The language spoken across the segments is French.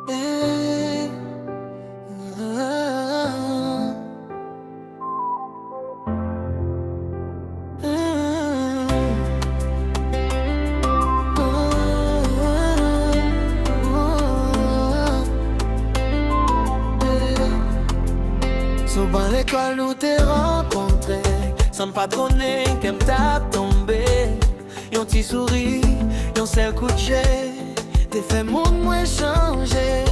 Eh, Sou ban l'école nous t'es rencontré, sans pas donner qu'aime t'a tombé. Yon ti souri, yon sel coup de jet, t'es fait monde moins changé.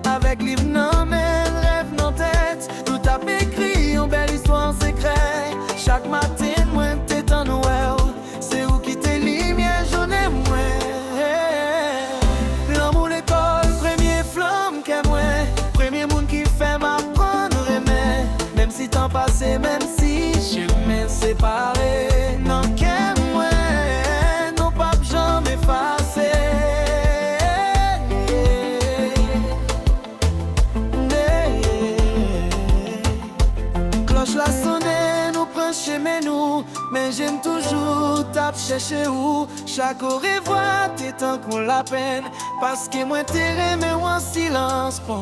Avec livre nan men, rêve nan tête, nous t'a écrit yon belle histoire secrète. Chaque matin, moi t'es en Noël, c'est où qui t'es lumière, j'en ai moins. L'amour l'école, premier flamme qu'est moi, premier monde qui fait m'apprendre aimer. Même si temps passé, même si chemin séparé, non qu'est moi, non pas jamais effacé. Cloche la sonne, nous prend chemin nous, mais j'aime toujours tape chercher où. Chaque au revoir, t'es tant qu'on la peine, parce que moi t'es mais en silence bon.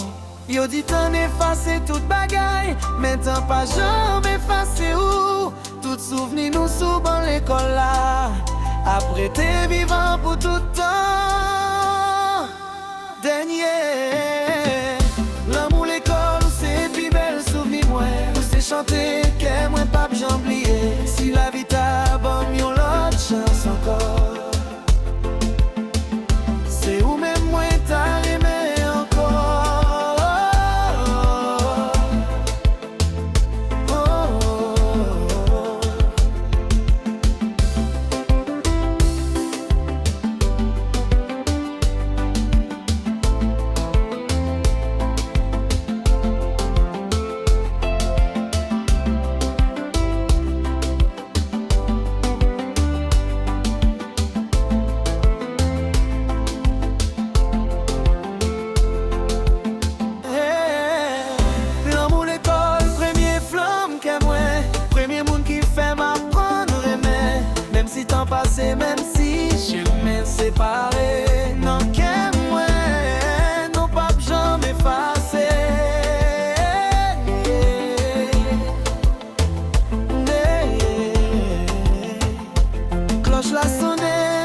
Yo dit t'en effacer toute bagaille, mais t'en pas jamais effacé où. Tout souvenir nous souvent l'école là, après t'es vivant pour tout temps. Dernier, l'amour l'école, c'est plus belle souvenir moi. C'est chanter que moi pas j'oublier. Si la vie t'a bon, yon l'autre chance encore. C'est où même moi t'as aimé encore. Si temps passé, même si chemin séparé, non qu'est moi, non pas jamais effacé. Cloche la sonne,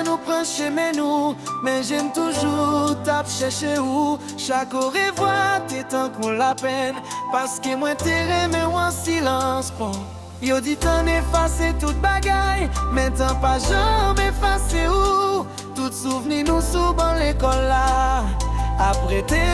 nous prend chemin nous, mais j'aime toujours tape chercher où. Chaque au revoir, t'es tant qu'on la peine, parce que moi t'es mais en silence bon. Yo dit t'en effacer toute bagaille, mais t'en pas jamais effacé où. Tout souvenir nous souvent l'école là, après t'es